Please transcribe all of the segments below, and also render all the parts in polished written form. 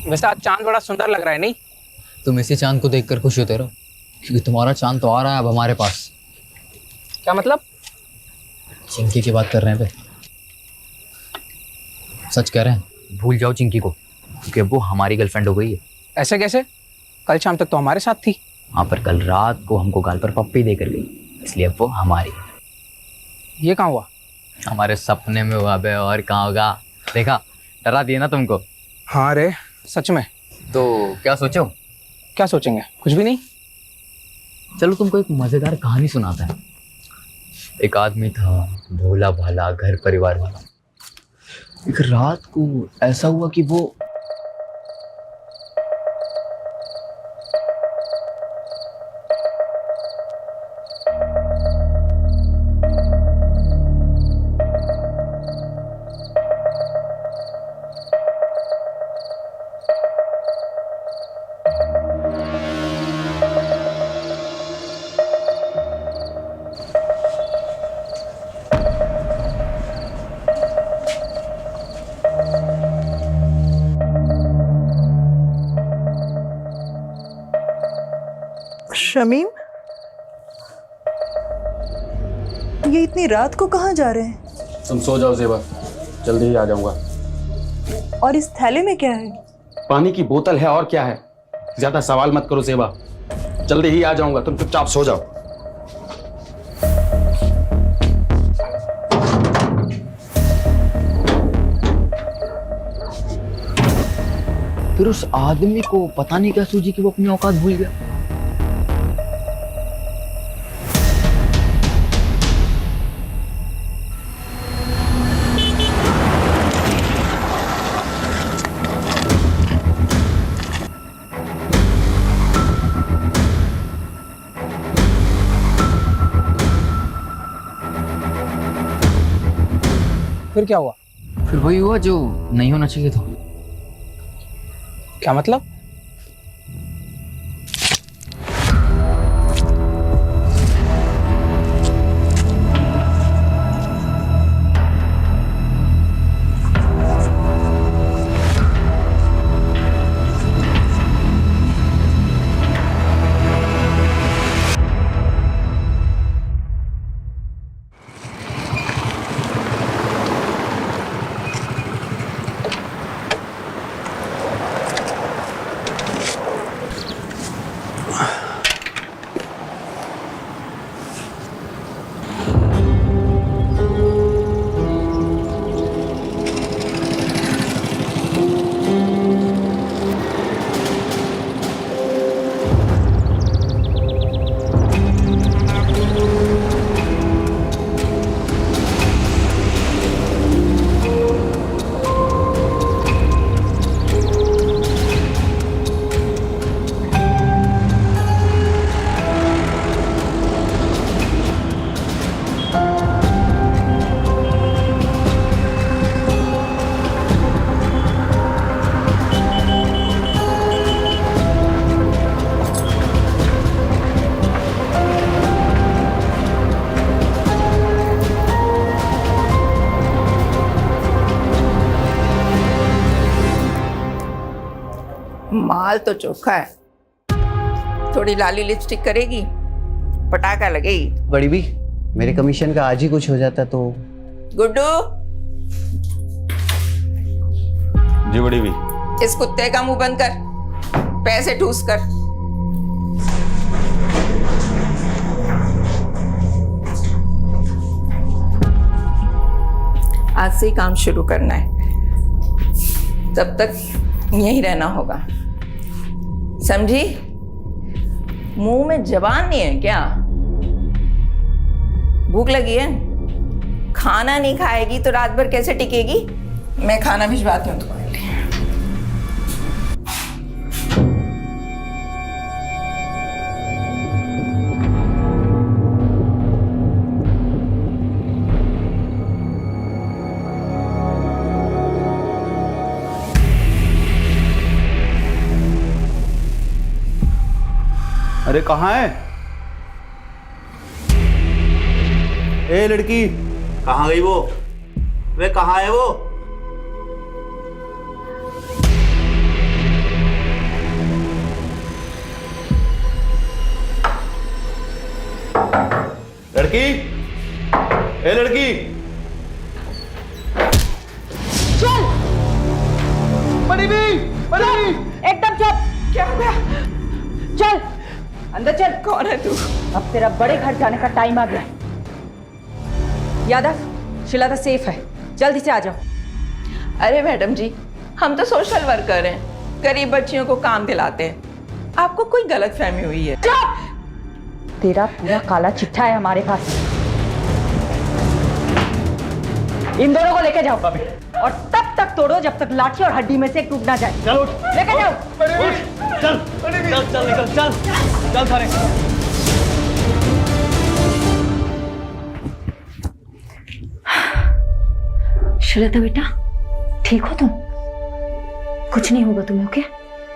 वैसे आज चांद बड़ा सुंदर लग रहा है नहीं? तुम इसी चांद को देखकर खुश होते रहो, क्योंकि तुम्हारा चांद तो आ रहा है अब हमारे पास। क्या मतलब? चिंकी की बात कर रहे हैं पे। सच कह रहे हैं, भूल जाओ चिंकी को, क्योंकि अब वो हमारी गर्लफ्रेंड हो गई है। ऐसे कैसे? कल शाम तक तो हमारे साथ थी। हाँ, पर कल रात को हमको गाल पर पप्पी देकर गई, इसलिए अब वो हमारी। ये कहाँ हुआ? हमारे सपने में हुआ बे, और कहाँ होगा। देखा, डरा दिया ना तुमको। हाँ रे, सच में। तो क्या सोचो? क्या सोचेंगे? कुछ भी नहीं। चलो तुमको एक मजेदार कहानी सुनाता है। एक आदमी था, भोला भाला, घर परिवार वाला। एक रात को ऐसा हुआ कि वो शमीम, ये इतनी रात को कहाँ जा रहे हैं? तुम सो जाओ ज़ेबा, जल्दी ही आ जाऊंगा। और इस थैले में क्या है? पानी की बोतल है, और क्या है। ज्यादा सवाल मत करो ज़ेबा, जल्दी ही आ जाऊंगा, तुम चुपचाप सो जाओ। फिर उस आदमी को पता नहीं क्या सूझी कि वो अपनी औकात भूल गया। फिर क्या हुआ? फिर वही हुआ जो नहीं होना चाहिए था। क्या मतलब? माल तो चोखा है, थोड़ी लाली लिपस्टिक करेगी, पटाखा लगेगी। बड़ी भी, मेरे कमीशन का आज ही कुछ हो जाता तो। गुड्डू, जी बड़ी भी। इस कुत्ते का मुंह बंद कर, पैसे ठूस कर। आज से ही काम शुरू करना है, तब तक यहीं रहना होगा, समझी? मुंह में जबान नहीं है क्या? भूख लगी है? खाना नहीं खाएगी तो रात भर कैसे टिकेगी? मैं खाना भिजवाती हूँ तुम्हारे लिए। अरे कहाँ है? ए लड़की, कहाँ गई वो? वे कहाँ है वो? लड़की, ए लड़की, चल बड़ी भी, एकदम चुप। क्या हो गया? चल अंदर चल। कौन है तू? अब तेरा बड़े घर जाने का टाइम आ गया। यादव, शिलादा सेफ है, जल्दी से आ जाओ। अरे मैडम जी, हम तो सोशल वर्कर हैं, गरीब बच्चियों को काम दिलाते हैं। आपको कोई गलत फहमी हुई है। तेरा पूरा काला चिट्ठा है हमारे पास। इन दोनों को लेके जाओ और तब तक तोड़ो जब तक लाठी और हड्डी में से एक टूट ना जाए। चलो लेके जाओ। चल निकल, चल थाने। श्वेता बेटा, ठीक हो तुम? कुछ नहीं होगा तुम्हें, ओके?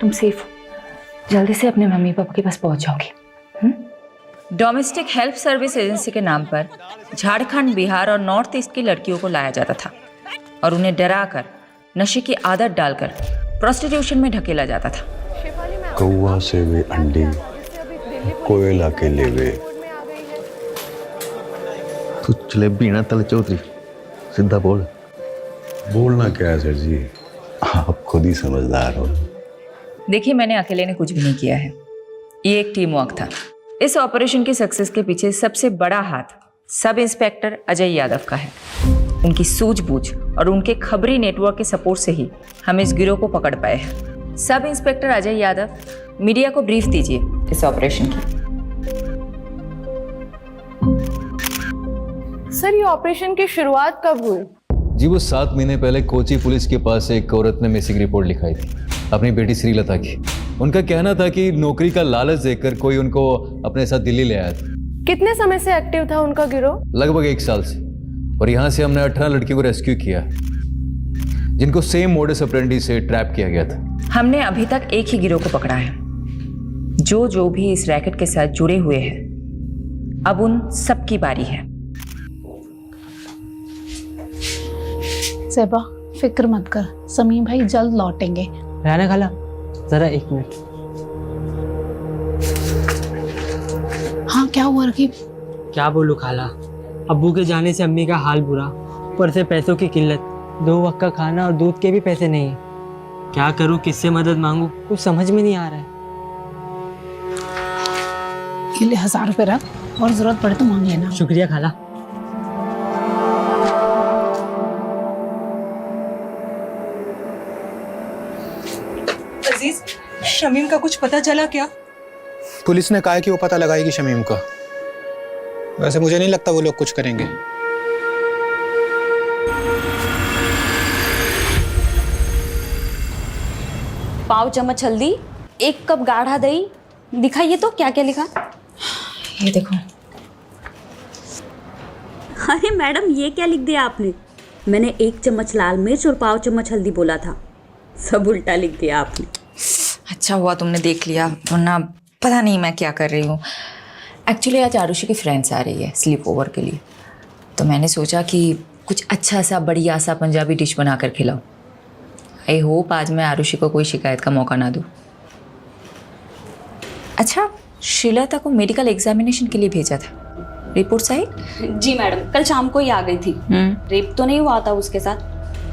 तुम सेफ हो। जल्दी से अपने मम्मी पापा के पास पहुंच जाओगी। डोमेस्टिक हेल्प सर्विस एजेंसी के नाम पर झारखंड, बिहार और नॉर्थ ईस्ट की लड़कियों को लाया जाता था और उन्हें डराकर नशे की आदत डालकर प्रोस्टिट्यूशन में ढकेला जाता था। कौवा से वे अंडे, कोयला के लेवे। तू जलेबी ना तल चौधरी, सीधा बोल। बोलना क्या है सर जी, आप खुद ही समझदार हो। देखिए, मैंने अकेले ने कुछ भी नहीं किया है, ये एक टीम वर्क था। इस ऑपरेशन की सक्सेस के पीछे सबसे बड़ा हाथ सब इंस्पेक्टर अजय यादव का है। उनकी सूझबूझ और उनके खबरी नेटवर्क के सपोर्ट से ही हम इस गिरोह को पकड़ पाए हैं। Sub inspector Ajay Yadav, media को ब्रीफ दीजिए इस ऑपरेशन की। सर, ये ऑपरेशन की शुरुआत कब हुई? जी वो 7 महीने पहले कोची पुलिस के पास एक औरत ने मिसिंग रिपोर्ट लिखाई थी, अपनी बेटी श्रीलता की। उनका कहना था कि नौकरी का लालच देकर कोई उनको अपने साथ दिल्ली ले आया था। कितने समय से एक्टिव था उनका गिरोह? लगभग 1 साल से। और यहाँ से हमने 18 लड़कियों को रेस्क्यू किया, जिनको सेम मोडस ऑपरेंडी से ट्रैप किया गया था। हमने अभी तक एक ही गिरोह को पकड़ा है। जो भी इस रैकेट के साथ जुड़े हुए हैं, अब उन सबकी बारी है। सेबा, फिक्र मत कर, समीम भाई जल्द लौटेंगे। राना खाला, जरा 1 मिनट। हाँ, क्या हुआ रकीब? क्या बोलूं खाला, अब्बू के जाने से अम्मी का हाल बुरा, ऊपर से पैसों की किल्लत, 2 वक्त का खाना और दूध के भी पैसे नहीं है। क्या करूं, किससे मदद मांगूं, कुछ समझ में नहीं आ रहा है। ये ले 1000 रुपए रख, और जरूरत पड़े तो मांग लेना। शुक्रिया खाला। अजीज, शमीम का कुछ पता चला क्या? पुलिस ने कहा है कि वो पता लगाएगी शमीम का। वैसे मुझे नहीं लगता वो लोग कुछ करेंगे। पाव चम्मच हल्दी, 1 कप गाढ़ा दही। दिखाइए तो क्या क्या लिखा। ये देखो। अरे मैडम, ये क्या लिख दिया आपने? मैंने 1 चम्मच लाल मिर्च और पाव चम्मच हल्दी बोला था, सब उल्टा लिख दिया आपने। अच्छा हुआ तुमने देख लिया, वरना पता नहीं मैं क्या कर रही हूँ। एक्चुअली आज आरुषि की फ्रेंड्स आ रही है स्लीप ओवर के लिए, तो मैंने सोचा कि कुछ अच्छा सा बढ़िया सा पंजाबी डिश बना कर खिलाऊं। आई होप आज मैं आरुषि को कोई शिकायत का मौका ना दूँ। अच्छा, श्रीलता को मेडिकल एग्जामिनेशन के लिए भेजा था, रिपोर्ट्स आई? जी मैडम, कल शाम को ही आ गई थी। रेप तो नहीं हुआ था उसके साथ,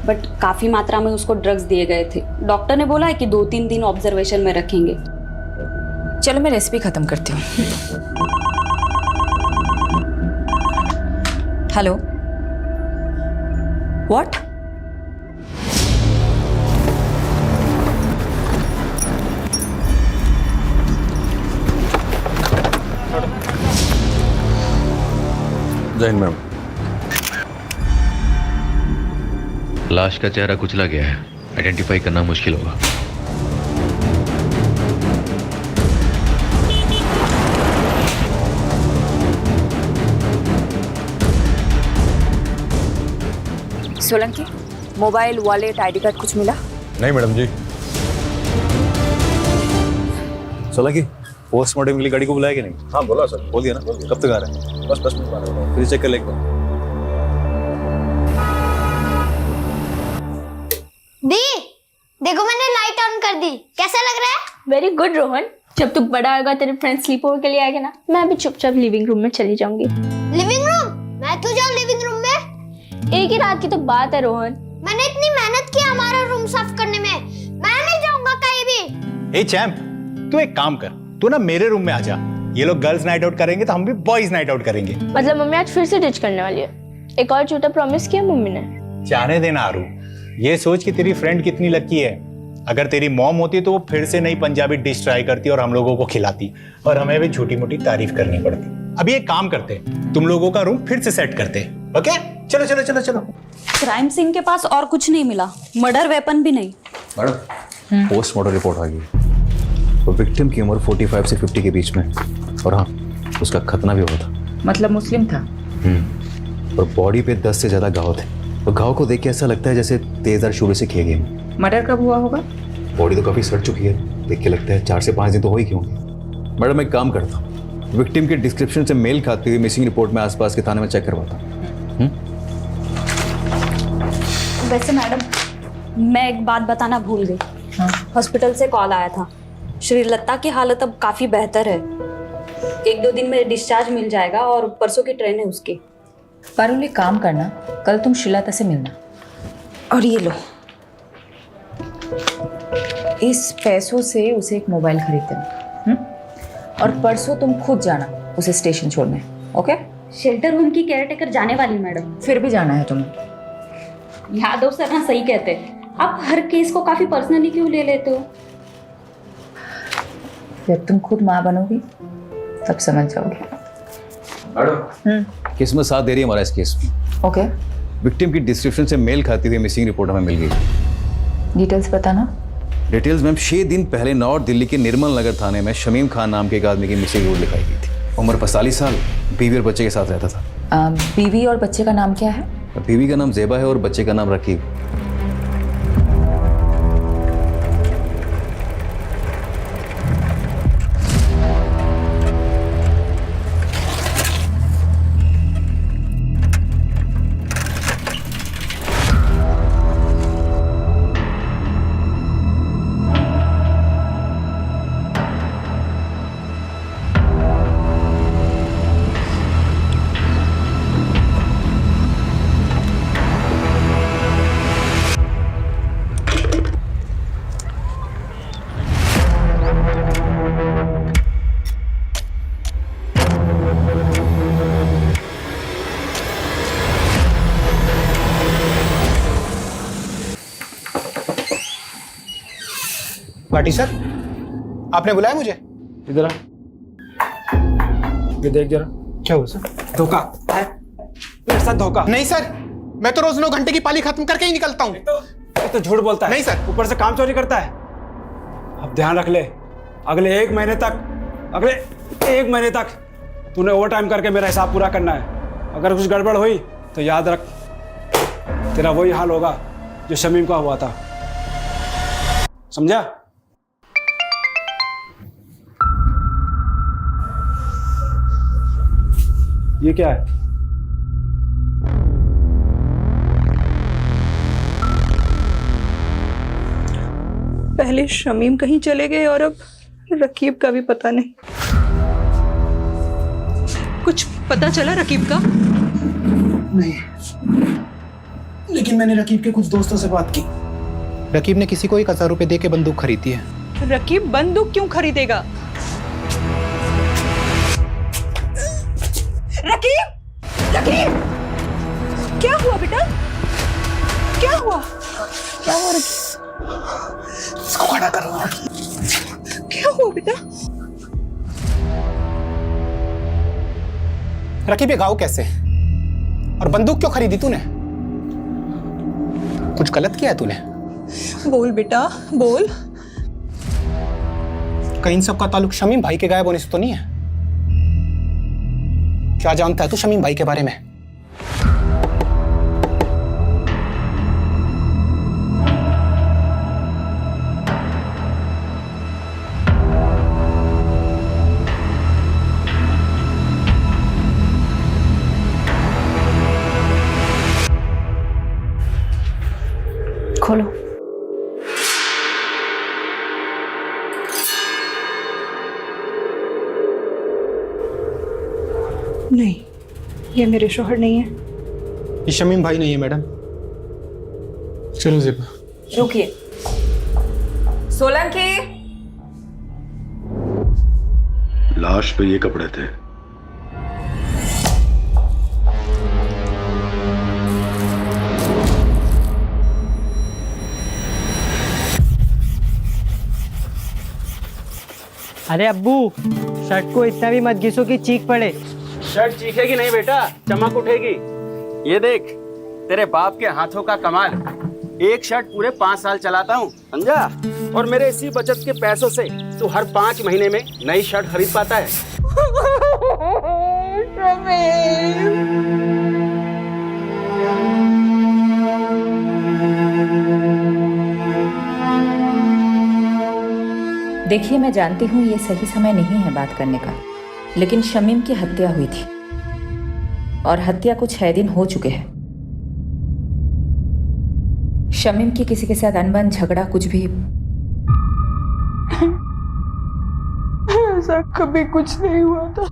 बट काफ़ी मात्रा में उसको ड्रग्स दिए गए थे। डॉक्टर ने बोला है कि 2-3 दिन ऑब्जर्वेशन में रखेंगे। चलो मैं रेसिपी ख़त्म करती हूँ। Hello, what? जैन मैम, लाश का चेहरा कुचला गया है, आइडेंटिफाई करना मुश्किल होगा। Solanki, mobile, wallet, ID card कुछ मिला? नहीं मैडम जी। सोलंकी, पोस्टमार्टम के लिए गाड़ी को बुलाया कि नहीं? हाँ बोला सर। बोल दिया ना? कब तक आ रहे हैं? बस 10 मिनट बाद आ रहा हूँ। फिर चेक कर लेंगे। दी, देखो मैंने लाइट ऑन कर दी, कैसा लग रहा है? वेरी गुड रोहन, जब तू बड़ा होगा तेरे फ्रेंड स्लीप ओवर के लिए आएगा ना, मैं भी चुपचाप लिविंग रूम में चली जाऊंगी। Living room? मैं क्यों जाऊँ लिविंग रूम में? एक ही रात की तो बात है रोहन। मैंने इतनी मेहनत की हमारा रूम साफ करने में, मैं नहीं जाऊंगा कहीं भी। ए चैंप, तू एक काम कर, तू ना मेरे रूम में आ जा। ये लोग गर्ल्स नाइट आउट करेंगे तो हम भी बॉयज नाइट आउट करेंगे। मतलब मम्मी आज फिर से डिच करने वाली है? एक और झूठा प्रॉमिस किया मम्मी ने। जाने देना आरू, ये सोच कि तेरी फ्रेंड कितनी लकी है। अगर तेरी मॉम होती तो वो फिर से नई पंजाबी डिश ट्राई करती और हम लोगों को खिलाती और हमें भी छोटी मोटी तारीफ करनी पड़ती। अभी एक काम करते, तुम लोगों का रूम फिर से सेट करते, ओके? चलो चलो चलो चलो। क्राइम सीन के पास और कुछ नहीं मिला, मर्डर वेपन भी नहीं। मैडम, पोस्टमार्टम रिपोर्ट आ गई। तो विक्टिम की उम्र 45 से 50 के बीच में, और हाँ, उसका खतना भी हुआ था। मतलब मुस्लिम था? और बॉडी पे 10 से ज्यादा घाव थे। तो घाव को देख के ऐसा लगता है जैसे तेजदार शूले से किए गए। मर्डर कब हुआ होगा? बॉडी तो काफी सड़ चुकी है, देख के लगता है 4 से 5 दिन तो हो ही क्यों। मैडम, एक काम करता हूँ, विक्टिम के डिस्क्रिप्शन से मेल खाती हुई मिसिंग रिपोर्ट में आसपास के थाने में चेक करवाता हूँ। वैसे मैडम, मैं एक बात बताना भूल गई। हॉस्पिटल से कॉल आया था, श्रीलता की हालत अब काफी बेहतर है। 1-2 दिन में डिस्चार्ज मिल जाएगा और परसों की ट्रेन है उसकी। पारुल, एक काम करना, कल तुम श्रीलता से मिलना। और ये लो, इस पैसों से उसे एक मोबाइल खरीद देना। और परसों तुम खुद जाना उसे स्टेशन छोड़ने, ओके? शेल्टर होम की केयरटेकर जाने वाली मैडम। फिर भी जाना है तुम्हें। यादव सर ना सही कहते हैं, आप हर केस को काफी पर्सनली क्यों ले लेते हो? जब तुम खुद माँ बनोगी तब समझ जाओगे। मैडम, किस्मत साथ दे रही है हमारा इस केस में। ओके। विक्टिम की डिस्क्रिप्शन से मेल खाती हुई मिसिंग रिपोर्ट हमें मिल गई। डिटेल्स बताना। डिटेल्स मैम, 6 दिन पहले नॉर्थ दिल्ली के निर्मल नगर थाने में शमीम खान नाम के एक आदमी की मिसिंग रिपोर्ट लिखाई गई थी। उम्र 45 साल, बीवी और बच्चे के साथ रहता था। बीवी और बच्चे का नाम क्या है? बीवी का नाम ज़ेबा है और बच्चे का नाम रकीब। पार्टी सर, आपने बुलाया मुझे? इधर आ, ये देख जरा। क्या हुआ सर? धोखा है मेरे साथ, धोखा। नहीं सर, मैं तो रोज 9 घंटे की पाली खत्म करके ही निकलता हूँ। तो झूठ बोलता है। नहीं सर। ऊपर से काम चोरी करता है। अब ध्यान रख ले, अगले 1 महीने तक तूने ओवर टाइम करके मेरा हिसाब पूरा करना है। अगर कुछ गड़बड़ हुई तो याद रख, तेरा वही हाल होगा जो शमीम का हुआ था, समझा? ये क्या है? पहले शमीम कहीं चले गए और अब रकीब का भी पता नहीं। कुछ पता चला रकीब का? नहीं, लेकिन मैंने रकीब के कुछ दोस्तों से बात की। रकीब ने किसी को 1000 रुपए दे के बंदूक खरीदी है। रकीब बंदूक क्यों खरीदेगा? रकीब! रकीब! क्या हुआ बेटा? क्या हुआ? क्या हुआ रकीब? इसको खड़ा करो। क्या हुआ बेटा? रकीब, ये गाँव कैसे? और बंदूक क्यों खरीदी तूने? कुछ गलत किया है तूने? बोल बेटा, बोल। कहीं इन सब का ताल्लुक शमीम भाई के गायब होने से तो नहीं है? क्या जानता है तू शमीम भाई के बारे में? खोलो। ये मेरे शौहर नहीं है। ये शमीम भाई नहीं है मैडम। चलो ज़ेबा। रुकिए। सोलंकी। लाश पे ये कपड़े थे। अरे अब्बू, शर्ट को इतना भी मत घिसो कि चीख पड़े। शर्ट चीखेगी नहीं बेटा, चमक उठेगी। ये देख, तेरे बाप के हाथों का कमाल। एक शर्ट पूरे 5 साल चलाता हूँ, समझा? और मेरे इसी बचत के पैसों से तू हर 5 महीने में नई शर्ट खरीद पाता है। देखिए, मैं जानती हूँ ये सही समय नहीं है बात करने का, लेकिन शमीम की हत्या हुई थी और हत्या को 6 दिन हो चुके हैं। शमीम की किसी के साथ अनबन, झगड़ा, कुछ भी? ऐसा कभी कुछ नहीं हुआ था।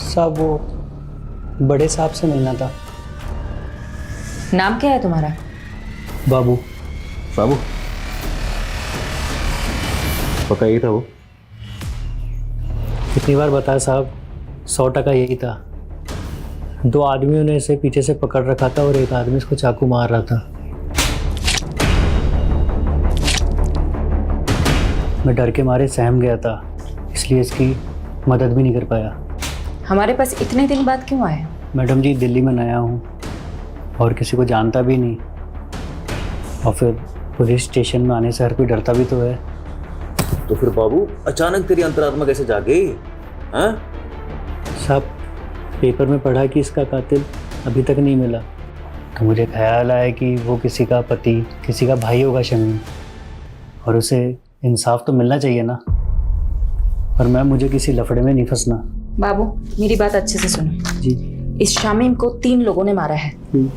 साहब वो बड़े साहब से मिलना था। नाम क्या है तुम्हारा? बाबू। बाबू पक्का यही था वो? कितनी बार बताया साहब, 100% यही था। 2 आदमियों ने इसे पीछे से पकड़ रखा था और एक आदमी इसको चाकू मार रहा था। मैं डर के मारे सहम गया था, इसलिए इसकी मदद भी नहीं कर पाया। हमारे पास इतने दिन बाद क्यों आए? मैडम जी, दिल्ली में नया हूँ और किसी को जानता भी नहीं, और फिर पुलिस स्टेशन में आने से हर कोई डरता भी तो है। तो फिर बाबू अचानक तेरी अंतरात्मा कैसे जाग गई? हाँ साहब, पेपर में पढ़ा कि इसका कातिल अभी तक नहीं मिला, तो मुझे ख्याल आया कि वो किसी का पति, किसी का भाई होगा शमीम, और उसे इंसाफ तो मिलना चाहिए ना। और मैं मुझे किसी लफड़े में नहीं फंसना। बाबू, मेरी बात अच्छे से सुनो जी। इस शमीम को 3 लोगों ने मारा है।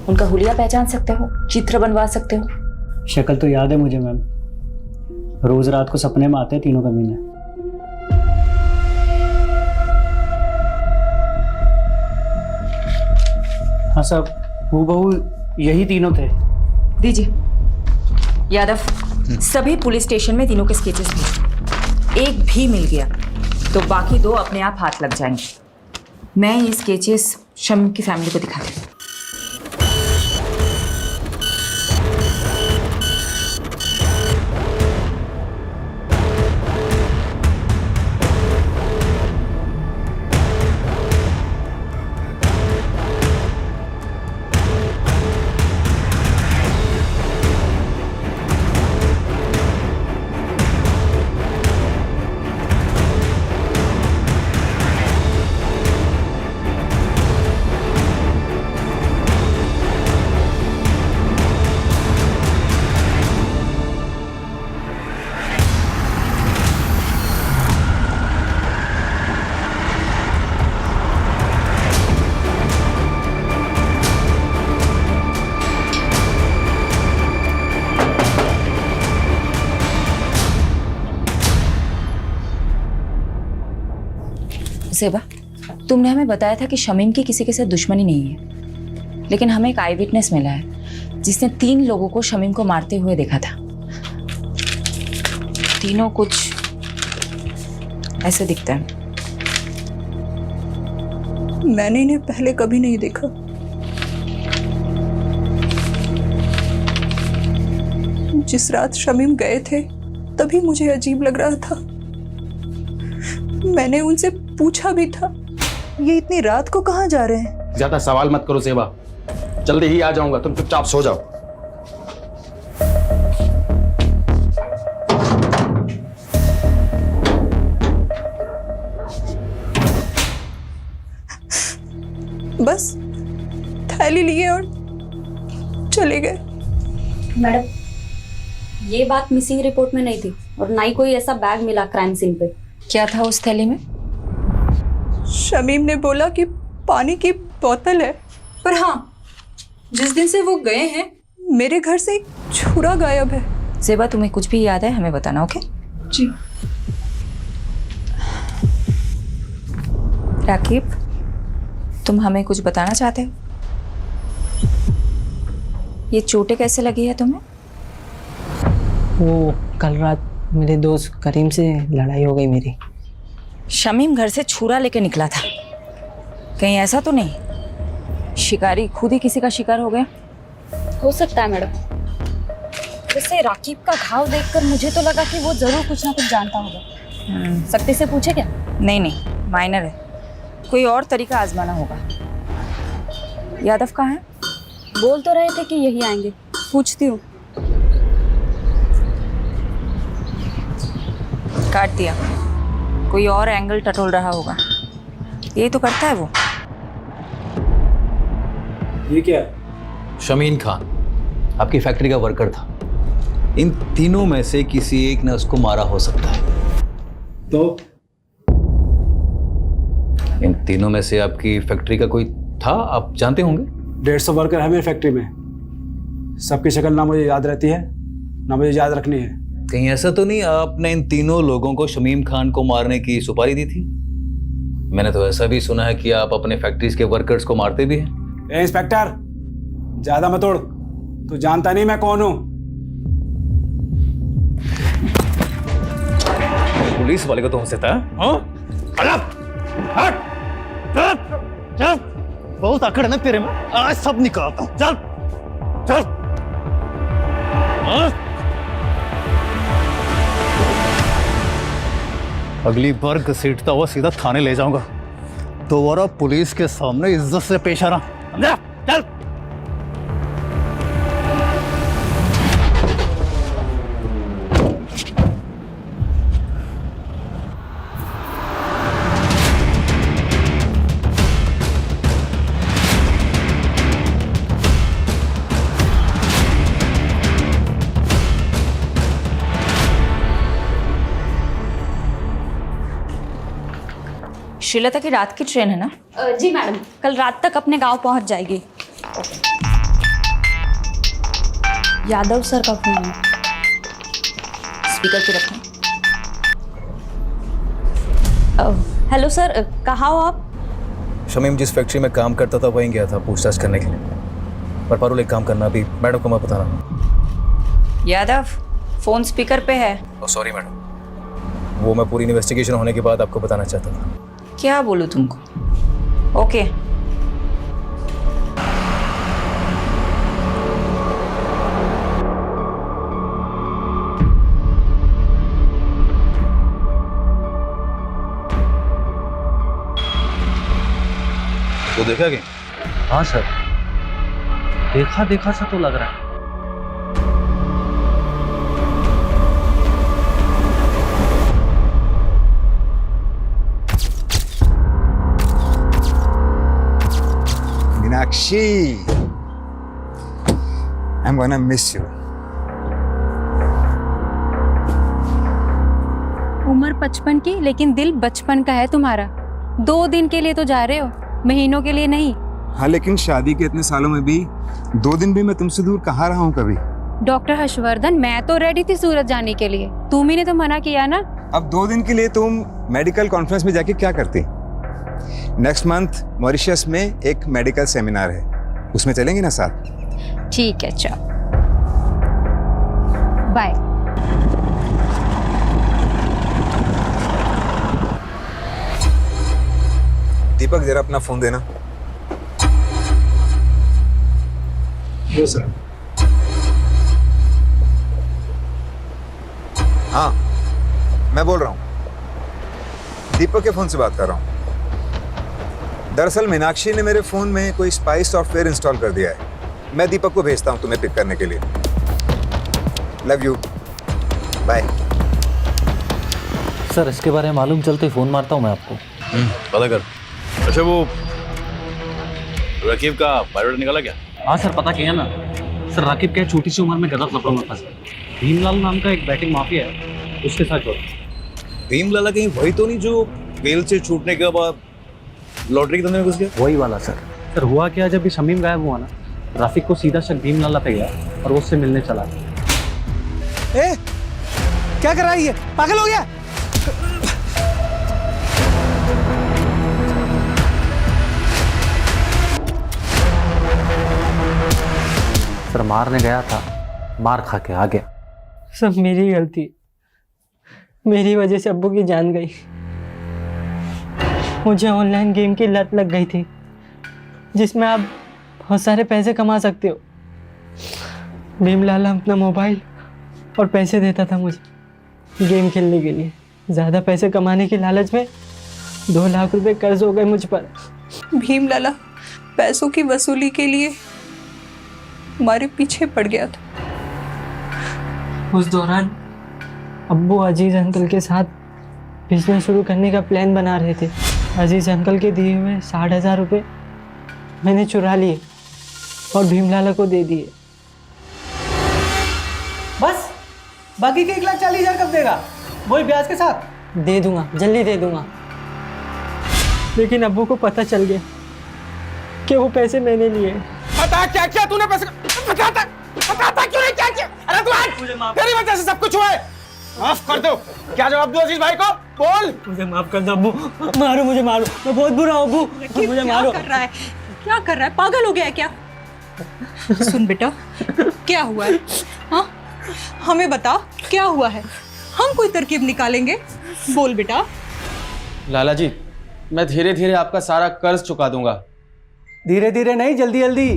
उनका हुलिया पहचान सकते हो? चित्र बनवा सकते हो? शक्ल तो याद है मुझे मैम, रोज रात को सपने में आते हैं तीनों कमीने। हाँ साहब, हूबहू यही तीनों थे। दीजिए यादव, सभी पुलिस स्टेशन में तीनों के स्केचेस भेजो। एक भी मिल गया तो बाकी 2 अपने आप हाथ लग जाएंगे। मैं ये स्केचेस शमीम की फैमिली को दिखाती हूँ। सेबा, तुमने हमें बताया था कि शमीम की किसी के साथ दुश्मनी नहीं है, लेकिन हमें एक आई विटनेस मिला है जिसने 3 लोगों को शमीम को मारते हुए देखा था। तीनों कुछ ऐसे दिखते हैं। मैंने इन्हें पहले कभी नहीं देखा। जिस रात शमीम गए थे तभी मुझे अजीब लग रहा था। मैंने उनसे पूछा भी था, ये इतनी रात को कहाँ जा रहे हैं? ज्यादा सवाल मत करो सेबा, जल्दी ही आ जाऊंगा, तुम चुपचाप सो जाओ। बस थैली लिए और चले गए। मैडम, ये बात मिसिंग रिपोर्ट में नहीं थी और ना ही कोई ऐसा बैग मिला क्राइम सीन पे। क्या था उस थैली में? शमीम ने बोला कि पानी की बोतल है। पर हाँ, जिस दिन से वो गए हैं मेरे घर से एक छुरा गायब है। ज़ेबा, तुम्हें कुछ भी याद है हमें बताना, ओके? जी। राकीब, तुम हमें कुछ बताना चाहते हो? ये चोटें कैसे लगी है तुम्हें? वो कल रात मेरे दोस्त करीम से लड़ाई हो गई मेरी। शमीम घर से छुरा लेके निकला था, कहीं ऐसा तो नहीं शिकारी खुद ही किसी का शिकार हो गया? हो सकता है मैडम। वैसे राकीब का घाव देखकर मुझे तो लगा कि वो जरूर कुछ ना कुछ जानता होगा। सख्ती से पूछे क्या? नहीं नहीं, माइनर है, कोई और तरीका आजमाना होगा। यादव कहाँ है? बोल तो रहे थे कि यही आएंगे, पूछती हूँ। काट दिया, कोई और एंगल टटोल रहा होगा। यही तो करता है वो। ये क्या? शमीन खान आपकी फैक्ट्री का वर्कर था। इन तीनों में से किसी एक ने उसको मारा हो सकता है। तो इन तीनों में से आपकी फैक्ट्री का कोई था, आप जानते होंगे? 150 वर्कर है मेरी फैक्ट्री में। सबकी शक्ल ना मुझे याद रहती है ना मुझे याद रखनी है। कहीं ऐसा तो नहीं आपने इन तीनों लोगों को शमीम खान को मारने की सुपारी दी थी? मैंने तो ऐसा भी सुना है कि आप अपने फैक्ट्रीज के वर्कर्स को मारते भी हैं। ए इंस्पेक्टर, ज्यादा मत उड़, तू जानता नहीं मैं कौन हूं। पुलिस वाले को तो हमसे था। बहुत अकड़ ना तेरे में, आज सब निकालता हूं। चल चल। अगली बार घसीटता हुआ सीधा थाने ले जाऊंगा। दोबारा पुलिस के सामने इज्जत से पेश आना। चल। श्रीलता की रात की ट्रेन है ना? जी मैडम, कल रात तक अपने गांव पहुंच जाएगी। यादव सर का फोन है। स्पीकर पे रखें। हेलो सर, कहाँ हो आप? शमीम जिस फैक्ट्री में काम करता था वहीं गया था पूछताछ करने के लिए। पर पारुल एक काम करना, अभी मैडम को मैं बताना। यादव, फोन स्पीकर पे है। सॉरी मैडम, वो मैं पूरी इन्वेस्टिगेशन होने के बाद आपको बताना चाहता था। क्या बोलूं तुमको? ओके। तो देखा क्या? हाँ सर, देखा देखा सा तो लग रहा है। Meenakshi, I'm gonna miss you. उम्र 55 की लेकिन दिल बचपन का है तुम्हारा। 2 दिन के लिए तो जा रहे हो, महीनों के लिए नहीं। हाँ, लेकिन शादी के इतने सालों में भी 2 दिन भी मैं तुमसे दूर कहाँ रहा हूँ कभी। डॉक्टर हर्षवर्धन, मैं तो रेडी थी सूरत जाने के लिए, तुम ही ने तो मना किया ना। अब 2 दिन के लिए तुम मेडिकल कॉन्फ्रेंस में जाके क्या करती? नेक्स्ट मंथ मॉरिशस में एक मेडिकल सेमिनार है, उसमें चलेंगे ना साथ? ठीक है, चलो बाय। दीपक, जरा अपना फोन देना। Yes sir. हाँ, मैं बोल रहा हूँ, दीपक के फोन से बात कर रहा हूँ। दरअसल मीनाक्षी ने मेरे फोन में कोई स्पाई सॉफ्टवेयर इंस्टॉल कर दिया है। मैं दीपक को भेजता हूँ तुम्हें पिक करने के लिए। Love you, bye. सर, इसके बारे में मालूम चलते फ़ोन मारता हूँ मैं आपको। पता कर। अच्छा, वो रकीब का बायोडाटा निकाला क्या? हाँ सर, पता किया ना सर। रकीब क्या छोटी सी उम्र में गलत लफड़ों में फंस गया। भीमलाल नाम का एक बैटिंग माफिया है, उसके साथ जोड़ा। भीमलाला कहीं वही तो नहीं जो बेल से छूटने के बाद लॉटरी के धंधे में घुस गया? वही वाला सर। सर हुआ क्या, जब भी शमीम गायब हुआ ना, रफीक को सीधा शक भीमलाला पे गया और वो उससे मिलने चला गया। ए, क्या कर रहा है ये? पागल हो गया? सर मारने गया था, मार खा के आ गया। सब मेरी गलती, मेरी वजह से अब्बू की जान गई। मुझे ऑनलाइन गेम की लत लग गई थी जिसमें आप बहुत सारे पैसे कमा सकते हो। भीमलाल अपना मोबाइल और पैसे देता था मुझे गेम खेलने के लिए। ज़्यादा पैसे कमाने की लालच में 2 लाख रुपए कर्ज हो गए मुझ पर। भीमलाला पैसों की वसूली के लिए हमारे पीछे पड़ गया था। उस दौरान अब्बू अजीज अंकल के साथ बिजनेस शुरू करने का प्लान बना रहे थे। अजीज अंकल के दिए हुए 60,000 रुपये मैंने चुरा लिए और भीमलाला को दे दिए। बस बाकी के 1,40,000 कब देगा? वही ब्याज के साथ? दे दूंगा, जल्दी दे दूंगा। लेकिन अब्बू को पता चल गया कि वो पैसे मैंने लिए। बता क्या क्या तूने पैसे? बताता क्यों नहीं? क्या किया? अरे तू हट! तेरी वजह से सब कुछ हुआ है। माफ कर दो। क्या जवाब दूं अजीज भाई को? बोल। मुझे माफ कर दो अब्बू। मारो मुझे, मारो, मैं बहुत बुरा हूँ अब्बू, मुझे मारो। क्या कर रहा है? क्या कर रहा है? पागल हो गया है क्या? सुन बेटा, क्या हुआ है? हाँ, हमें बता क्या हुआ है। हम कोई तरकीब निकालेंगे। बोल बेटा। लाला जी, मैं धीरे धीरे आपका सारा कर्ज चुका दूंगा। धीरे धीरे नहीं, जल्दी जल्दी।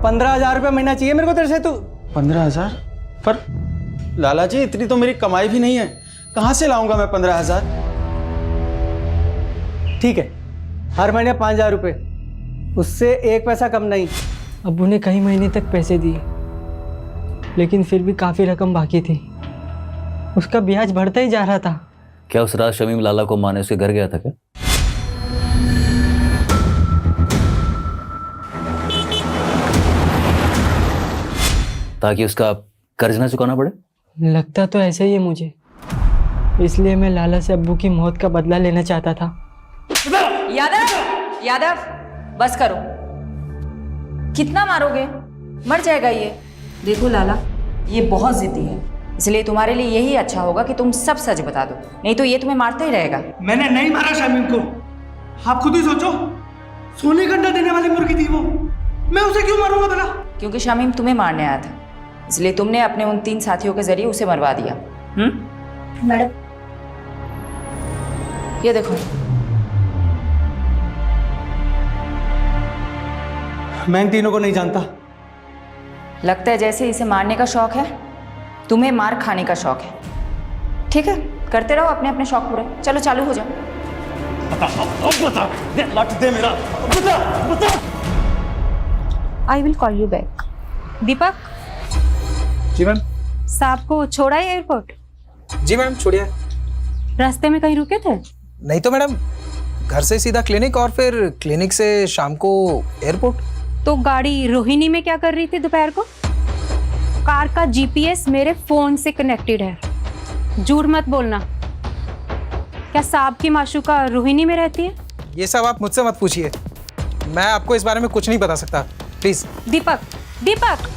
15,000 रुपये महीना चाहिए मेरे को तेरे से। तू 15,000? पर लाला जी, इतनी तो मेरी कमाई भी नहीं है, कहाँ से लाऊंगा मैं 15,000? ठीक है, हर महीने 5,000 रुपये, उससे 1 पैसा कम नहीं। अब्बू ने कई महीने तक पैसे दिए लेकिन फिर भी काफ़ी रकम बाकी थी। उसका ब्याज बढ़ता ही जा रहा था। क्या उस रात शमीम लाला को मारने उसके घर गया था क्या? ताकि उसका कर्ज ना चुकाना पड़े? लगता तो ऐसा ही है मुझे, इसलिए मैं लाला से अब्बू की मौत का बदला लेना चाहता था। यादव, यादव, बस करो। कितना मारोगे? मर जाएगा ये। देखो लाला, ये बहुत जिद्दी है, इसलिए तुम्हारे लिए यही अच्छा होगा कि तुम सब सच बता दो, नहीं तो ये तुम्हें मारता ही रहेगा। मैंने नहीं मारा शमीम को। आप खुद ही सोचो, सोने का अंडा देने वाली मुर्गी थी वो, मैं उसे क्यों मारूंगा भला? क्योंकि शमीम तुम्हें मारने आया था, इसलिए तुमने अपने उन 3 साथियों के जरिए उसे मरवा दिया। मैडम, ये देखो। मैं इन तीनों को नहीं जानता। लगता है जैसे इसे मारने का शौक है, तुम्हें मार खाने का शौक है। ठीक है, करते रहो अपने अपने शौक पूरे। चलो चालू हो जाओ। बता, लट दे मेरा, बता, बता। I will call you back. Deepak. जी मैम। साहब को छोड़ा है एयरपोर्ट? जी मैम, छोड़िए। रास्ते में कहीं रुके थे? नहीं तो मैडम, घर से सीधा क्लिनिक और फिर क्लिनिक से शाम को एयरपोर्ट। तो गाड़ी रोहिणी में क्या कर रही थी दोपहर को? कार का जीपीएस मेरे फोन से कनेक्टेड है। झूठ मत बोलना। क्या साहब की माशूका रोहिणी में रहती है? ये सब आप मुझसे मत पूछिए, मैं आपको इस बारे में कुछ नहीं बता सकता, प्लीज। Deepak, Deepak.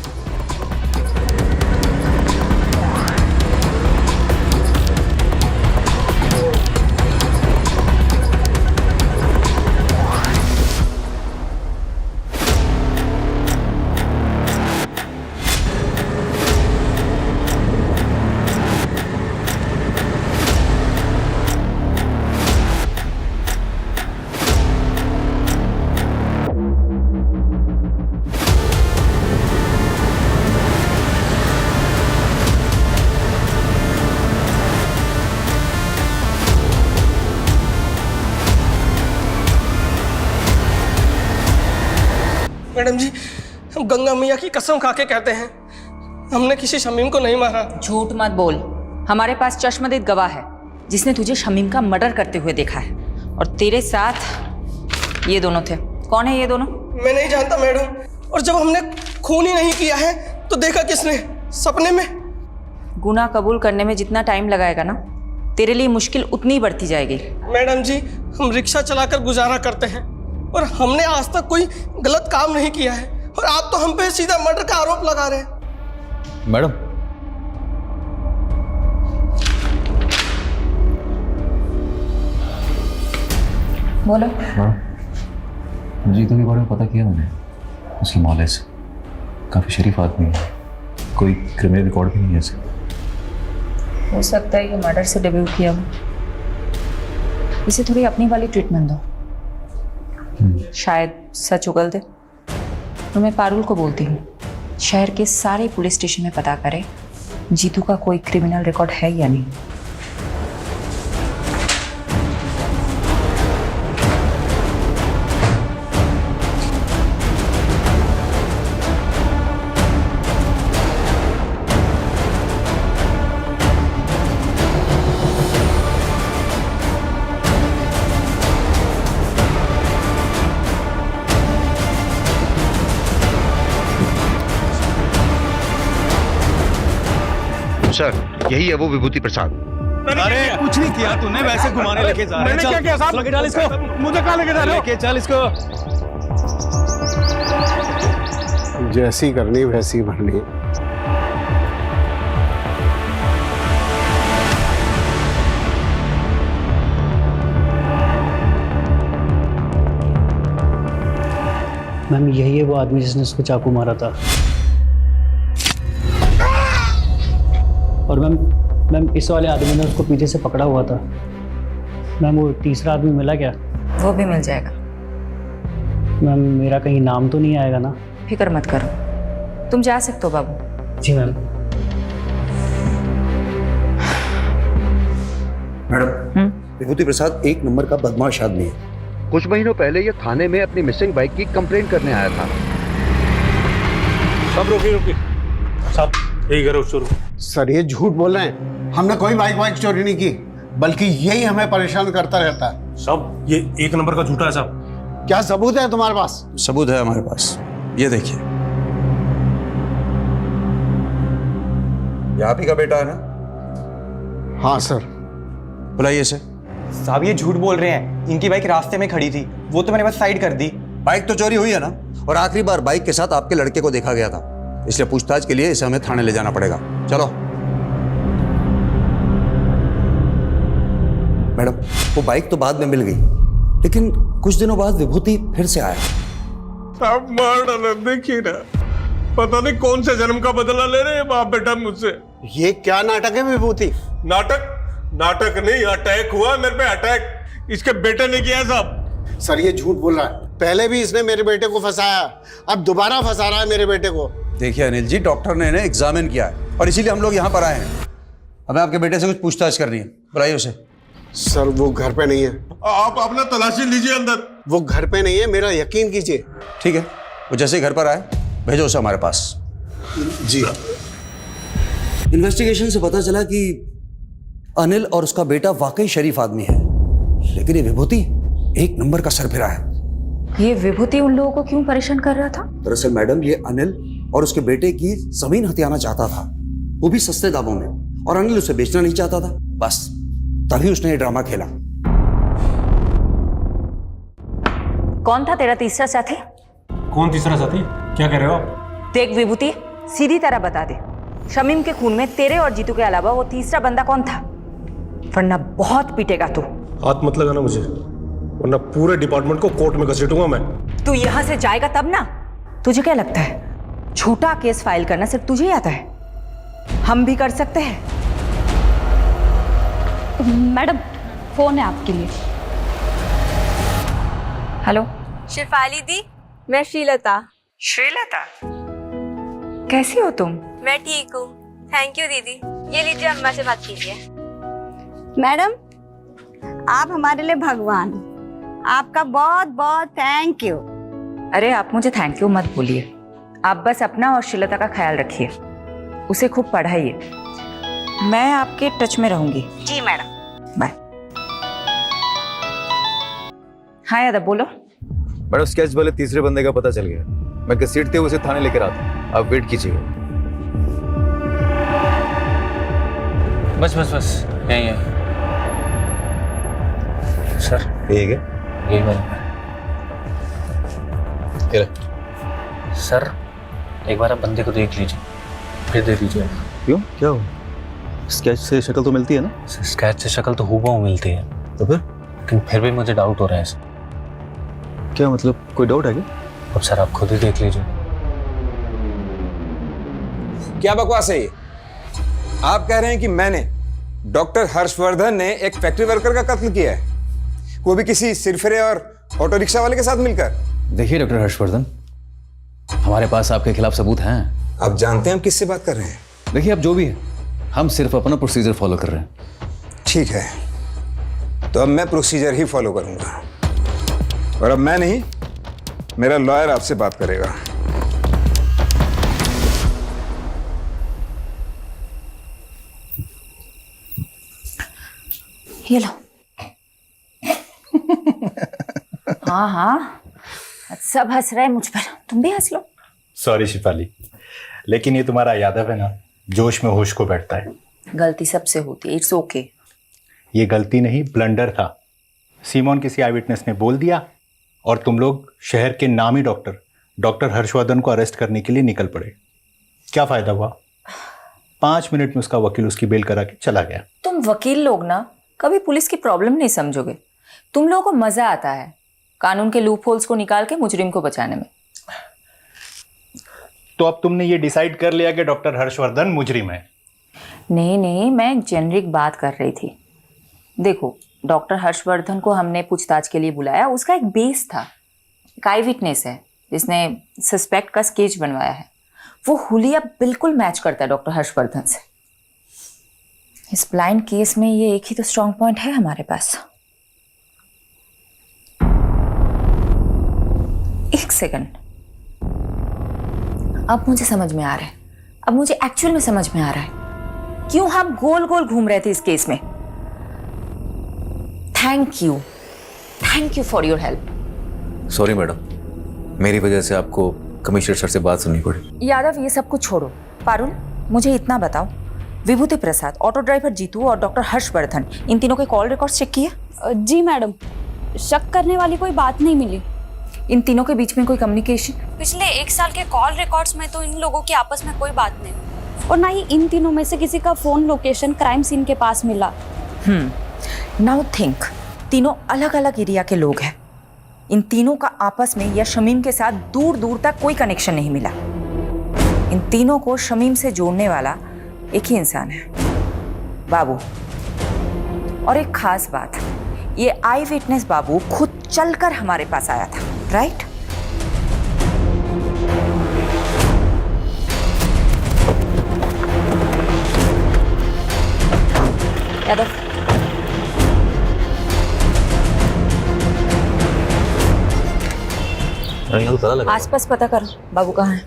मैडम जी, हम गंगा मैया की कसम खा के कहते हैं, हमने किसी शमीम को नहीं मारा। झूठ मत बोल। हमारे पास चश्मदीद गवाह है जिसने तुझे शमीम का मर्डर करते हुए देखा है, और तेरे साथ ये दोनों थे। कौन है ये दोनों? मैं नहीं जानता मैडम, और जब हमने खून ही नहीं किया है तो देखा किसने? सपने में। गुनाह कबूल करने में जितना टाइम लगाएगा ना, तेरे लिए मुश्किल उतनी ही बढ़ती जाएगी। मैडम जी, हम रिक्शा चलाकर गुजारा करते हैं और हमने आज तक कोई गलत काम नहीं किया है, और आप तो हम पे सीधा मर्डर का आरोप लगा रहे हैं। मैडम, बोलो। जीतू के बारे में पता किया मैंने, उसकी नॉलेज काफ़ी शरीफ आदमी है, कोई क्रिमिनल रिकॉर्ड भी नहीं है ऐसे। हो सकता है ये मर्डर से डेब्यू किया हो। इसे थोड़ी अपनी वाली ट्रीटमेंट दो, शायद सच उगल दे। तो मैं पारुल को बोलती हूँ, शहर के सारे पुलिस स्टेशन में पता करे जीतू का कोई क्रिमिनल रिकॉर्ड है या नहीं। सर, यही है वो विभूति प्रसाद। अरे कुछ नहीं किया तूने, वैसे घुमाने लेके जा रहे हैं। मैंने क्या किया साहब? लेके डाल इसको। मुझे कहाँ लेके जा रहे हो? लेके चल इसको। जैसी करनी वैसी भरनी। मैम यही है वो आदमी जिसने उसको चाकू मारा था। और मैम इस वाले आदमी ने उसको पीछे से पकड़ा हुआ था। मैम वो तीसरा आदमी मिला क्या? वो भी मिल जाएगा। मैम मेरा कहीं नाम तो नहीं आएगा ना? फिक्र मत करो, तुम जा सकते हो बाबू। जी मैम। मैडम, विभूति प्रसाद एक नंबर का बदमाश आदमी है। कुछ महीनों पहले ये थाने में अपनी मिसिंग बाइक की कंप्लेंट करने आया था। सब रुकी सब यही करो शुरू। सर ये झूठ बोल रहे हैं, हमने कोई बाइक चोरी नहीं की, बल्कि यही हमें परेशान करता रहता है। सब ये एक नंबर का झूठा है साहब। क्या सबूत है तुम्हारे पास? सबूत है हमारे पास, ये देखिए। ये आप ही का बेटा है ना? हाँ सर। बुलाइए इसे। साहब ये झूठ बोल रहे हैं, इनकी बाइक रास्ते में खड़ी थी, वो तो मैंने बस साइड कर दी। बाइक तो चोरी हुई है ना, और आखिरी बार बाइक के साथ आपके लड़के को देखा गया था, इसलिए पूछताछ के लिए इसे हमें थाने ले जाना पड़ेगा। चलो। मैडम, वो बाइक तो बाद में मिल गई, लेकिन कुछ दिनों बाद विभूति फिर से आया। आप मार डालो, देखिए ना, पता नहीं कौन से जन्म का बदला ले रहे हैं बाप बेटा मुझसे। ये क्या नाटक है विभूति? नाटक नहीं, अटैक हुआ मेरे पे, अटैक इसके बेटे ने किया साहब। सर ये झूठ बोल रहा है, पहले भी इसने मेरे बेटे को फंसाया, अब दोबारा फंसा रहा है मेरे बेटे को। देखिए अनिल जी, डॉक्टर ने इन्हें एग्जामिन किया है और इसीलिए हम लोग यहाँ पर आए हैं। हमें आपके बेटे से कुछ पूछताछ करनी है, बुलाइए उसे। सर वो घर पे नहीं है। आप अपना तलाशी लीजिए अंदर। वो घर पे नहीं है, मेरा यकीन कीजिए। ठीक है, वो जैसे ही घर पर आए भेजो उसे हमारे पास। जी। इन्वेस्टिगेशन से पता चला कि अनिल और उसका बेटा वाकई शरीफ आदमी है, लेकिन ये विभूति एक नंबर का सरफिरा है। ये विभूति उन लोगों को क्यों परेशान कर रहा था? दरअसल मैडम, ये अनिल और उसके बेटे की जमीन हथियाना चाहता था, वो भी सस्ते दामों में, और अनिल उसे बेचना नहीं चाहता था। बस तभी उसने ये ड्रामा खेला। कौन था तेरा तीसरा साथी? कौन तीसरा साथी? क्या कह रहे हो आप? देख विभूति, सीधी तरह बता दे, शमीम के खून में तेरे और जीतू के अलावा वो तीसरा बंदा कौन था? वरना बहुत पीटेगा तू। हाथ मत लगाना मुझे, वरना पूरे डिपार्टमेंट को कोर्ट में घसीटूंगा मैं। तू यहाँ से जाएगा तब ना। तुझे क्या लगता है झूठा केस फाइल करना सिर्फ तुझे ही आता है? हम भी कर सकते हैं। मैडम फोन है आपके लिए। हेलो। शिफाली दी, मैं श्रीलता। श्रीलता, कैसी हो तुम? मैं ठीक हूँ, थैंक यू दीदी। ये लीजिए, अम्मा से बात कीजिए। मैडम आप हमारे लिए भगवान, आपका बहुत बहुत थैंक यू। अरे आप मुझे थैंक यू मत बोलिए, आप बस अपना और श्रीलता का ख्याल रखिए, उसे खूब पढ़ाइए। मैं आपके टच में रहूंगी। जी मैडम। बाय। हाँ यादव बोलो। मैडम स्केच वाले तीसरे बंदे का पता चल गया, मैं घसीटते हुए उसे थाने लेकर आता हूँ, आप वेट कीजिएगा। बस बस बस यही है सर। यही है यही बात सर, एक बार आप बंदे को देख लीजिए फिर दे दीजिए। क्यों, क्या हो? स्केच से शक्ल तो मिलती है ना? स्केच से शक्ल तो हूबहू मिलती है, तो लेकिन फिर भी मुझे डाउट हो रहा है सर। क्या मतलब, कोई डाउट है क्या? अब सर आप खुद ही देख लीजिए। क्या बकवास है ये? आप कह रहे हैं कि मैंने, डॉक्टर हर्षवर्धन ने एक फैक्ट्री वर्कर का कत्ल किया है, वो भी किसी सिरफिरे और ऑटो रिक्शा वाले के साथ मिलकर? देखिए डॉक्टर हर्षवर्धन, हमारे पास आपके खिलाफ सबूत हैं। आप जानते हैं हम किससे बात कर रहे हैं? देखिए आप जो भी है, हम सिर्फ अपना प्रोसीजर फॉलो कर रहे हैं। ठीक है, तो अब मैं प्रोसीजर ही फॉलो करूंगा, और अब मैं नहीं, मेरा लॉयर आपसे बात करेगा। ये लो। हाँ हाँ, सब हंस रहे हैं मुझ पर, तुम भी हंस लो। सॉरी शिफाली, लेकिन ये तुम्हारा यादव है ना, जोश में होश को बैठता है। गलती सबसे होती है, इट्स ओके। ये गलती नहीं, ब्लंडर था। सीमोन किसी आई विटनेस ने बोल दिया और तुम लोग शहर के नामी डॉक्टर हर्षवर्धन को अरेस्ट करने के लिए निकल पड़े। क्या फायदा हुआ? 5 मिनट में उसका वकील उसकी बेल करा के चला गया। तुम वकील लोग ना कभी पुलिस की प्रॉब्लम नहीं समझोगे। तुम लोगों को मजा आता है कानून के लूप होल्स को निकाल के मुजरिम को बचाने में। तो अब तुमने ये डिसाइड कर लिया कि डॉक्टर हर्षवर्धन मुजरिम है? नहीं, मैं एक जेनरिक बात कर रही थी। देखो, डॉक्टर हर्षवर्धन को हमने पूछताछ के लिए बुलाया, उसका एक बेस था, एक आई विटनेस है जिसने सस्पेक्ट का स्केच बनवाया है। वो हुलिया बिल्कुल मैच करता है डॉक्टर हर्षवर्धन से। इस ब्लाइंड केस में ये एक ही तो स्ट्रॉन्ग पॉइंट है हमारे पास। एक सेकंड, अब मुझे समझ में आ रहा है, अब मुझे एक्चुअल में समझ में आ रहा है क्यों हम गोल गोल घूम रहे थे इस केस में। Thank you for your help. Sorry madam, मेरी वजह से आपको कमिश्नर सर से बात सुननी पड़ी। यादव, ये सब कुछ छोड़ो। पारुल, मुझे इतना बताओ, विभूति प्रसाद, ऑटो ड्राइवर जीतू और डॉक्टर हर्षवर्धन, इन तीनों के कॉल रिकॉर्ड्स चेक किए? जी मैडम, शक करने वाली कोई बात नहीं मिली। इन तीनों के बीच में कोई कम्युनिकेशन? पिछले 1 साल के कॉल रिकॉर्ड्स में तो इन लोगों की आपस में कोई बात नहीं, और ना ही इन तीनों में से किसी का फोन लोकेशन क्राइम सीन के पास मिला। नाउ थिंक, तीनों अलग अलग एरिया के लोग हैं। इन तीनों का आपस में या शमीम के साथ दूर दूर तक कोई कनेक्शन नहीं मिला। इन तीनों को शमीम से जोड़ने वाला एक ही इंसान है, बाबू। और एक खास बात, ये आई विटनेस बाबू खुद चलकर हमारे पास आया था, राइट? यादव, आसपास पता करो बाबू कहाँ है।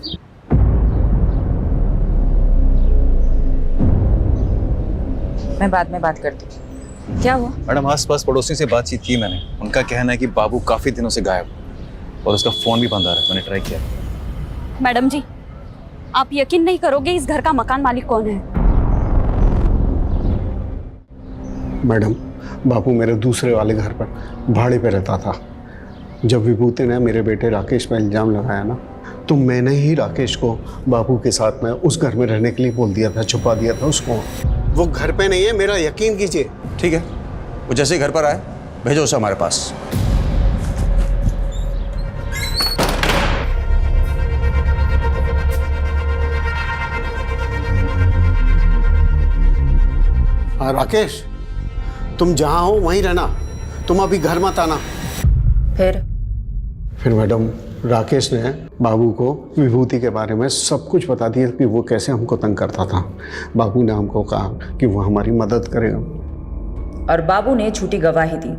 मैं बाद में बात करती हूँ। क्या हुआ? मैडम, आसपास पड़ोसी से बातचीत की मैंने, उनका कहना है कि बाबू काफी दिनों से गायब है और उसका फोन भी बंद आ रहा है। मैंने ट्राई किया। मैडम जी, आप यकीन नहीं करोगे इस घर का मकान मालिक कौन है। मैडम, बाबू मेरे दूसरे वाले घर पर भाड़े पे रहता था। जब विभूति ने मेरे बेटे राकेश पर इल्ज़ाम लगाया ना, तो मैंने ही राकेश को बाबू के साथ में उस घर में रहने के लिए बोल दिया था, छुपा दिया था उसको। वो घर पे नहीं है, मेरा यकीन कीजिए। ठीक है, वो जैसे ही घर पर आए भेजो उसे हमारे पास। हाँ राकेश, तुम जहाँ हो वहीं रहना, तुम अभी घर मत आना। फिर मैडम, राकेश ने बाबू को विभूति के बारे में सब कुछ बता दिया कि वो कैसे हमको तंग करता था। बाबू ने हमको कहा कि वो हमारी मदद करेगा। और बाबू ने झूठी गवाही दी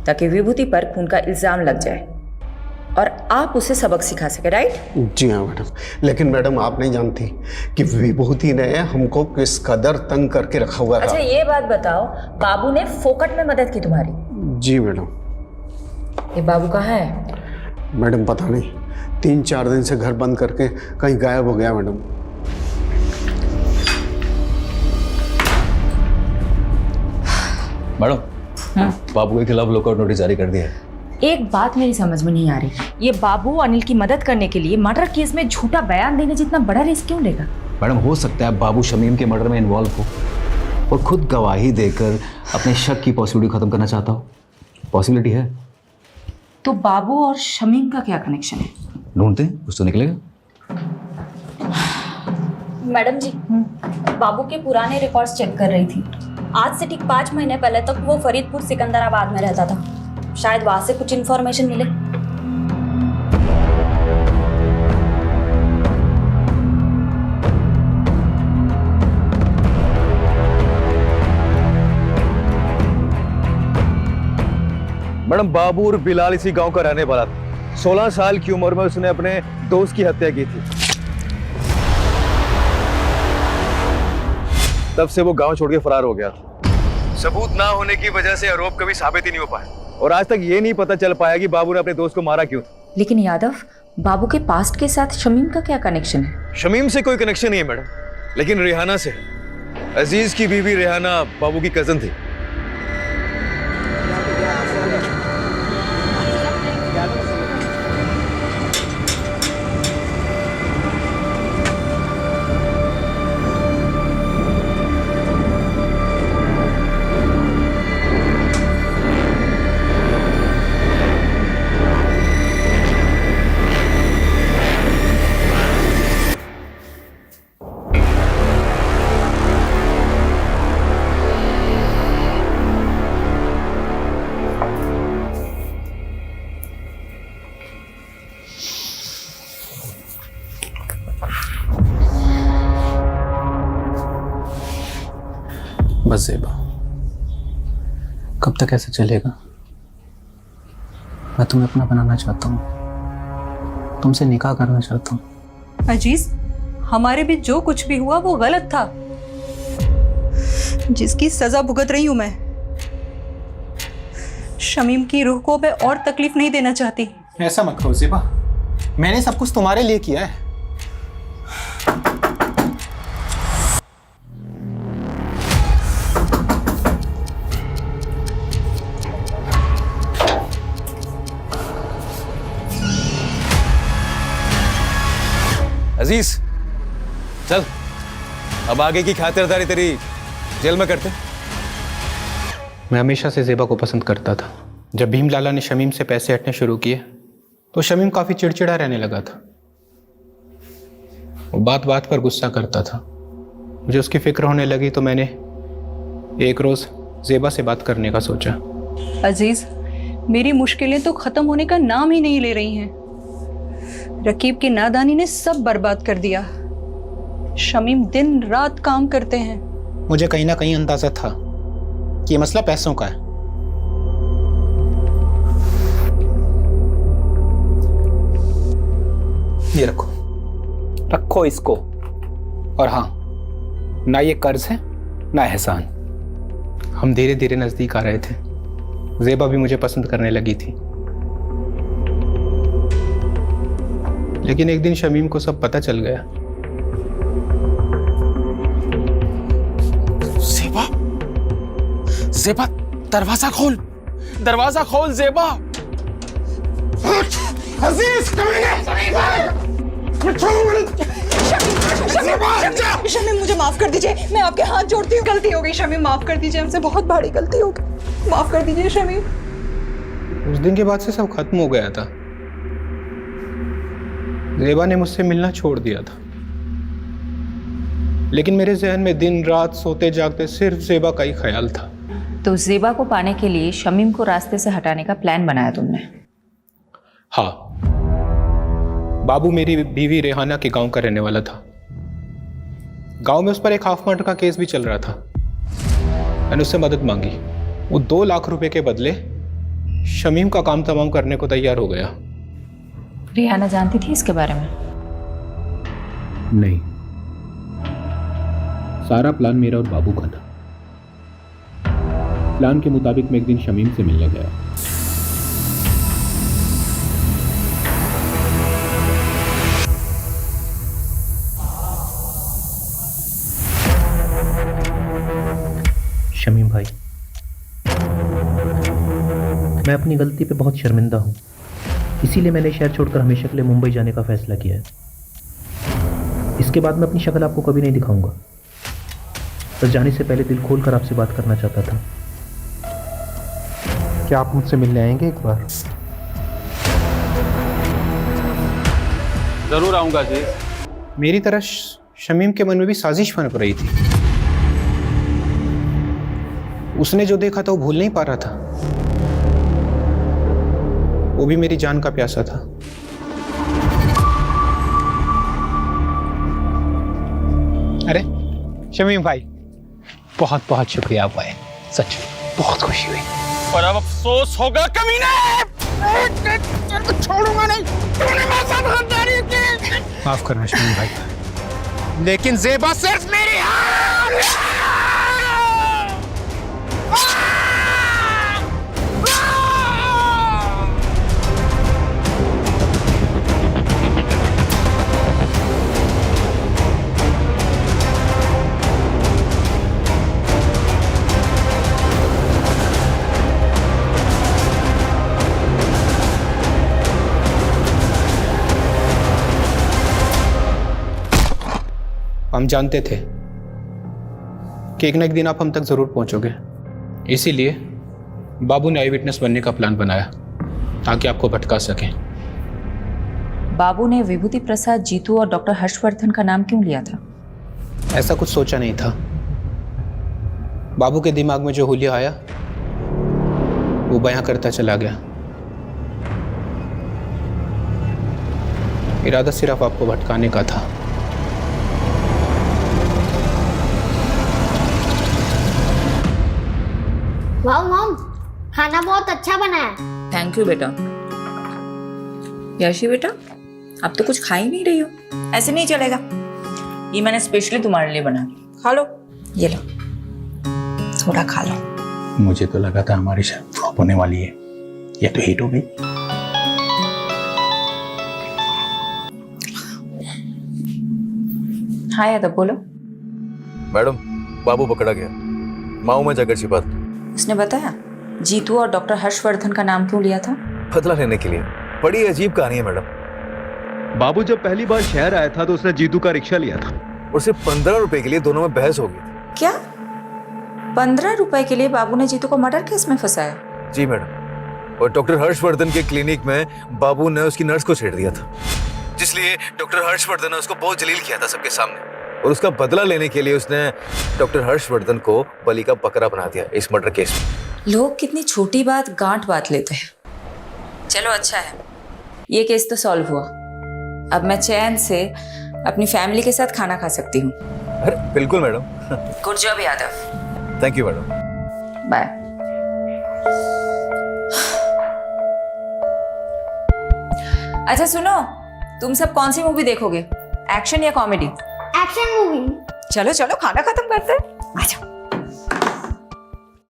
ताकि विभूति पर खून का इल्जाम लग जाए और आप उसे सबक सिखा सके, राइट? जी हाँ मैडम, लेकिन मैडम आप नहीं जानती कि विभूति ने हमको किस कदर तंग करके रखा हुआ था। अच्छा ये बात बताओ, बाबू ने फोकट में मदद की तुम्हारी? जी मैडम। ये बाबू कहाँ है? मैडम पता नहीं 3-4 दिन से घर बंद करके कहीं गायब हो गया मैडम। मैडम बाबू के खिलाफ लुकआउट नोटिस जारी कर दिया है। एक बात मेरी समझ में नहीं आ रही, ये बाबू अनिल की मदद करने के लिए मर्डर केस में झूठा बयान देने जितना बड़ा रिस्क क्यों लेगा? मैडम हो सकता है बाबू शमीम के मर्डर में इन्वॉल्व हो और खुद गवाही देकर अपने शक की पॉसिबिलिटी खत्म करना चाहता हो। पॉसिबिलिटी है। तो बाबू और शमीम का क्या कनेक्शन है? ढूंढते हैं, कुछ तो निकलेगा। मैडम जी, बाबू के पुराने रिकॉर्ड्स चेक कर रही थी। आज से ठीक 5 महीने पहले तक वो फरीदपुर सिकंदराबाद में रहता था। शायद वहां से कुछ इन्फॉर्मेशन मिले। मैडम बाबू और बिलाल इसी गांव का रहने वाला था। 16 साल की उम्र में उसने अपने दोस्त की हत्या की थी। तब से वो गांव छोड़ के फरार हो गया था। सबूत ना होने की वजह से आरोप कभी साबित ही नहीं हो पाया और आज तक ये नहीं पता चल पाया कि बाबू ने अपने दोस्त को मारा क्यों। लेकिन यादव, बाबू के पास्ट के साथ शमीम का क्या कनेक्शन है? शमीम से कोई कनेक्शन नहीं है मैडम, लेकिन रेहाना से। अजीज की बीवी रेहाना बाबू की कजन थी। बस ज़ेबा, कब तक ऐसे चलेगा? मैं तुम्हें अपना बनाना चाहता हूँ, तुमसे निकाह करना चाहता हूँ। अजीज, हमारे बीच जो कुछ भी हुआ वो गलत था, जिसकी सजा भुगत रही हूं मैं। शमीम की रूह को मैं और तकलीफ नहीं देना चाहती। ऐसा मत कहो ज़ेबा, मैंने सब कुछ तुम्हारे लिए किया है। अजीज चल, अब आगे की खातिरदारी तेरी जेल में करते। मैं हमेशा से ज़ेबा को पसंद करता था। जब भीम लाला ने शमीम से पैसे हटने शुरू किए तो शमीम काफ़ी चिड़चिड़ा रहने लगा था। वो बात बात पर गुस्सा करता था। मुझे उसकी फिक्र होने लगी तो मैंने एक रोज़ ज़ेबा से बात करने का सोचा। अजीज, मेरी मुश्किलें तो ख़त्म होने का नाम ही नहीं ले रही हैं। रकीब की नादानी ने सब बर्बाद कर दिया। शमीम दिन रात काम करते हैं। मुझे कहीं ना कहीं अंदाजा था कि ये मसला पैसों का है। ये रखो, रखो इसको। और हाँ, ना ये कर्ज है ना एहसान। हम धीरे धीरे नजदीक आ रहे थे। ज़ेबा भी मुझे पसंद करने लगी थी। लेकिन एक दिन शमीम को सब पता चल गया। ज़ेबा, ज़ेबा, दरवाजा खोल, दरवाजा खोल ज़ेबा। अजीज, शमीम, मुझे माफ कर दीजिए, मैं आपके हाथ जोड़ती हूँ। गलती हो गई शमीम, माफ कर दीजिए, हमसे बहुत बड़ी गलती हो गई, माफ कर दीजिए शमीम। उस दिन के बाद से सब खत्म हो गया था। ज़ेबा ने मुझसे मिलना छोड़ दिया था, लेकिन मेरे जहन में दिन रात सोते जागते सिर्फ ज़ेबा का ही ख्याल था। तो ज़ेबा को पाने के लिए शमीम को रास्ते से हटाने का प्लान बनाया तुमने? हाँ, बाबू मेरी बीवी रेहाना के गांव का रहने वाला था। गांव में उस पर एक हाफ मर्डर का केस भी चल रहा था। मैंने उससे मदद मांगी। वो 2 लाख रुपए के बदले शमीम का काम तमाम करने को तैयार हो गया। रेहाना जानती थी इसके बारे में? नहीं, सारा प्लान मेरा और बाबू का था। प्लान के मुताबिक मैं एक दिन शमीम से मिलने गया। शमीम भाई, मैं अपनी गलती पे बहुत शर्मिंदा हूँ, इसीलिए मैंने शहर छोड़कर हमेशा के लिए मुंबई जाने का फैसला किया है। इसके बाद मैं अपनी शक्ल आपको कभी नहीं दिखाऊंगा। बस जाने से पहले दिल खोल कर आपसे बात करना चाहता था। क्या आप मुझसे मिलने आएंगे एक बार? जरूर आऊंगा जी। मेरी तरह शमीम के मन में भी साजिश बन रही थी। उसने जो देखा था वो भूल नहीं पा रहा था। वो भी मेरी जान का प्यासा था। अरे शमीम भाई, बहुत बहुत शुक्रिया आप आए, सच बहुत खुशी हुई। और अब अफसोस होगा कमीने, छोड़ूंगा नहीं। तूने मेरे साथ गद्दारी की। माफ करना शमीम भाई, लेकिन ज़ेबा सिर्फ मेरी हम जानते थे कि एक न एक दिन आप हम तक जरूर पहुंचोगे, इसीलिए बाबू ने आई विटनेस बनने का प्लान बनाया ताकि आपको भटका सकें। बाबू ने विभूति प्रसाद, जीतू और डॉक्टर हर्षवर्धन का नाम क्यों लिया था? ऐसा कुछ सोचा नहीं था। बाबू के दिमाग में जो हुलिया आया वो बयां करता चला गया। इरादा सिर्फ आपको भटकाने का था। वाह मॉम, खाना बहुत अच्छा बना है। थैंक यू बेटा। यशी बेटा, अब तो कुछ खा ही नहीं रही हो, ऐसे नहीं चलेगा। ये मैंने स्पेशली तुम्हारे लिए बना, खा लो। ये लो, थोड़ा खा लो। मुझे तो लगा था हमारी शायद फ्लॉप होने वाली है, ये तो हिट हो गई। हाँ यादव, बोलो। मैडम, बाबू पकड़ा गया, माओ में जाकर छिपा था। उसने बताया जीतू और डॉक्टर हर्षवर्धन का नाम क्यों लिया था? बदला लेने के लिए। बड़ी अजीब कहानी है मैडम। बाबू जब पहली बार शहर आया था तो उसने जीतू का रिक्शा लिया था और सिर्फ 15 रुपए के लिए दोनों में बहस हो गई थी। क्या 15 रुपए के लिए बाबू ने जीतू को मर्डर केस में फंसाया? जी मैडम, और डॉक्टर हर्षवर्धन के क्लिनिक में बाबू ने उसकी नर्स को छेड़ दिया था, जिसलिए डॉक्टर हर्षवर्धन ने उसको बहुत जलील किया था सबके सामने, और उसका बदला लेने के लिए उसने डॉक्टर हर्षवर्धन को बलि का बकरा बना दिया इस मर्डर केस में। लोग कितनी छोटी बात गांठ बात लेते हैं। चलो अच्छा है, ये केस तो सॉल्व हुआ। अब मैं चैन से अपनी फैमिली के साथ खाना खा सकती हूँ। अरे बिल्कुल madam. Good job Yadav. Thank you madam. Bye. अच्छा सुनो, तुम सब कौन सी मूवी देखोगे, एक्शन या कॉमेडी? Action movie. चलो चलो, खाना खत्म करते हैं, आ जाओ।